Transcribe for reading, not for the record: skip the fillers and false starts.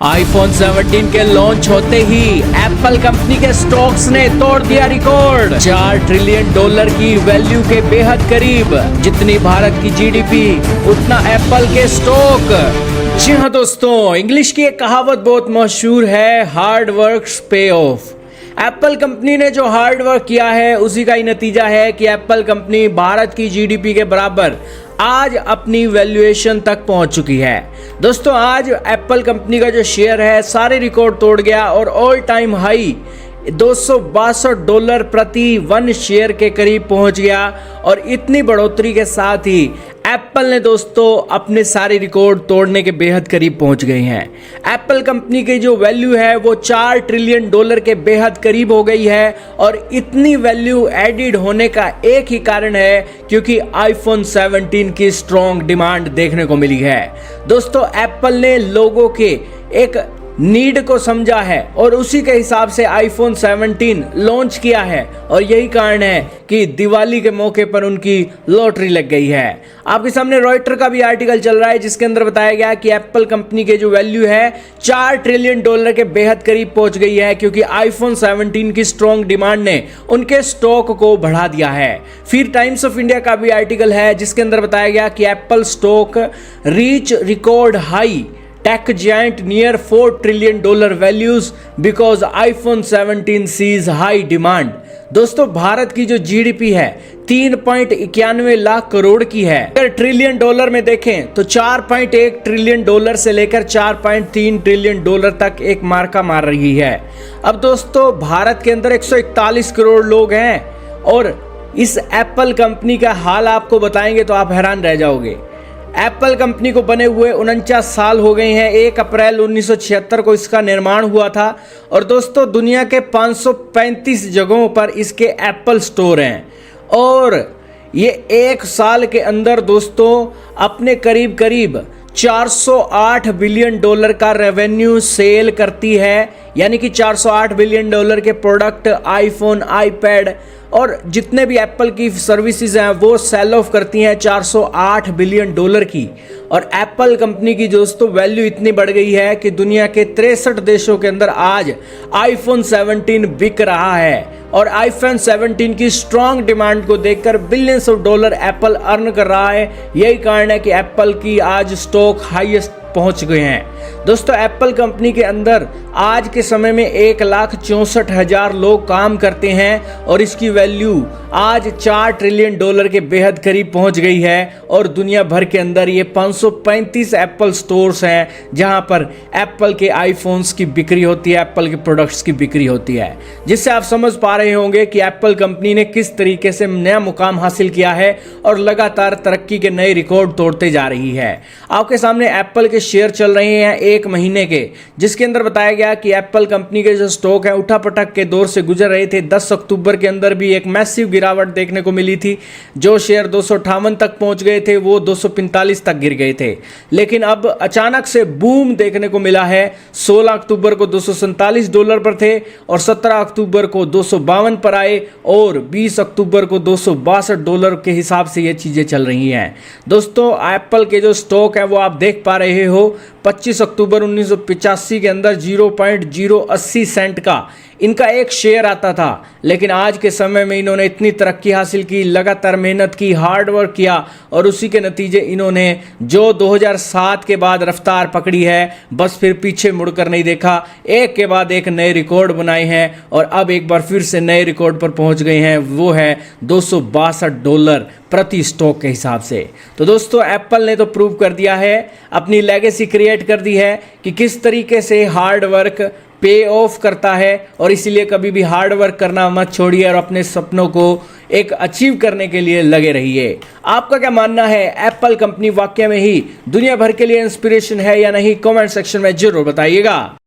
IPhone 17 के launch होते ही Apple company के स्टॉक्स ने तोड़ दिया रिकॉर्ड। $4 ट्रिलियन की वैल्यू के बेहद करीब। जितनी भारत की जीडीपी उतना एप्पल के स्टॉक। जी हाँ दोस्तों, इंग्लिश की एक कहावत बहुत मशहूर है, हार्ड वर्क पे ऑफ। एप्पल कंपनी ने जो हार्ड वर्क किया है उसी का ही नतीजा है कि एप्पल कंपनी भारत की जीडीपी के बराबर आज अपनी वैल्यूएशन तक पहुंच चुकी है। दोस्तों, आज एप्पल कंपनी का जो शेयर है सारे रिकॉर्ड तोड़ गया और ऑल टाइम हाई $262 प्रति 1 शेयर के करीब पहुंच गया। और इतनी बढ़ोतरी के साथ ही एप्पल ने दोस्तों अपने सारे रिकॉर्ड तोड़ने के बेहद करीब पहुंच गए हैं। एप्पल कंपनी की जो वैल्यू है वो $4 ट्रिलियन के बेहद करीब हो गई है। और इतनी वैल्यू एडिड होने का एक ही कारण है, क्योंकि आईफोन 17 की स्ट्रॉन्ग डिमांड देखने को मिली है। दोस्तों, एप्पल ने लोगों के एक नीड को समझा है और उसी के हिसाब से आईफोन 17 लॉन्च किया है। और यही कारण है कि दिवाली के मौके पर उनकी लॉटरी लग गई है। आपके सामने रॉयटर का भी आर्टिकल चल रहा है जिसके अंदर बताया गया कि एप्पल कंपनी के जो वैल्यू है $4 ट्रिलियन के बेहद करीब पहुंच गई है, क्योंकि आईफोन 17 की स्ट्रॉन्ग डिमांड ने उनके स्टॉक को बढ़ा दिया है। फिर टाइम्स ऑफ इंडिया का भी आर्टिकल है जिसके अंदर बताया गया कि Apple stock reach record high, tech giant near $4 trillion values because iPhone 17 sees high demand। दोस्तों, भारत की जो जीडीपी है 3.91 लाख करोड़ की है। अगर ट्रिलियन डॉलर में देखें तो $4.1 ट्रिलियन से लेकर $4.3 ट्रिलियन तक एक मार्का मार रही है। अब दोस्तों, भारत के अंदर 141 करोड़ लोग हैं और इस एप्पल कंपनी का हाल आपको बताएंगे तो आप हैरान रह जाओगे। एप्पल कंपनी को बने हुए 49 साल हो गए हैं। 1 अप्रैल 1976 को इसका निर्माण हुआ था। और दोस्तों, दुनिया के 535 जगहों पर इसके एप्पल स्टोर हैं। और ये 1 साल के अंदर दोस्तों अपने करीब करीब $408 बिलियन का रेवेन्यू सेल करती है। यानी कि $408 बिलियन के प्रोडक्ट, आईफोन, आईपैड और जितने भी एप्पल की सर्विसेज हैं वो सेल ऑफ करती हैं $408 बिलियन की। और एप्पल कंपनी की दोस्तों वैल्यू इतनी बढ़ गई है कि दुनिया के 63 देशों के अंदर आज आईफोन 17 बिक रहा है। और आईफोन 17 की स्ट्रॉन्ग डिमांड को देखकर billions of dollar Apple earn कर रहा है। यही कारण है कि एप्पल की आज स्टॉक हाईएस्ट पहुंच गए हैं। दोस्तों, एप्पल कंपनी के अंदर आज के समय में 1,64,000 लोग काम करते हैं और इसकी वैल्यू आज $4 ट्रिलियन के बेहद करीब पहुंच गई है। और दुनिया भर के अंदर ये 535 एप्पल स्टोर्स हैं जहां पर एप्पल के आईफोन्स की बिक्री होती है, एप्पल के प्रोडक्ट्स की बिक्री होती है। जिससे आप समझ पा रहे होंगे कि एप्पल कंपनी ने किस तरीके से नया मुकाम हासिल किया है और लगातार तरक्की के नए रिकॉर्ड तोड़ते जा रही है। आपके सामने एप्पल के शेयर चल रहे हैं 1 महीने के, जिसके अंदर बताया गया कि एप्पल कंपनी के जो स्टॉक है उठापटक के दौर से गुजर रहे थे। 10 अक्टूबर के अंदर भी एक मैसिव गिरावट देखने को मिली थी। जो शेयर 258 तक पहुंच गए थे वो 245 तक गिर गए थे। लेकिन अब अचानक से बूम देखने को मिला है। 16 अक्टूबर को $247 पर थे और 17 अक्टूबर को 252 पर आए और 20 अक्टूबर को $262 के हिसाब से ये चीजें चल रही हैं। दोस्तों, एप्पल के जो स्टॉक है वो आप देख पा रहे हो। 25 अक्टूबर 1985 के अंदर 0.080 सेंट का इनका एक शेयर आता था। लेकिन आज के समय में इन्होंने इतनी तरक्की हासिल की, लगातार मेहनत की, हार्ड वर्क किया और उसी के नतीजे इन्होंने जो 2007 के बाद रफ्तार पकड़ी है, बस फिर पीछे मुड़कर नहीं देखा। एक के बाद एक नए रिकॉर्ड बनाए हैं और अब एक बार फिर से नए रिकॉर्ड पर पहुंच गए हैं। वो है $262 प्रति स्टॉक के हिसाब से। तो दोस्तों, एप्पल ने तो प्रूव कर दिया है, अपनी लेगेसी क्रिएट कर दी है कि किस तरीके से हार्ड वर्क पे ऑफ करता है। और इसीलिए कभी भी हार्ड वर्क करना मत छोड़िए और अपने सपनों को एक अचीव करने के लिए लगे रहिए। आपका क्या मानना है, एप्पल कंपनी वाकई में ही दुनिया भर के लिए इंस्पिरेशन है या नहीं? कमेंट सेक्शन में जरूर बताइएगा।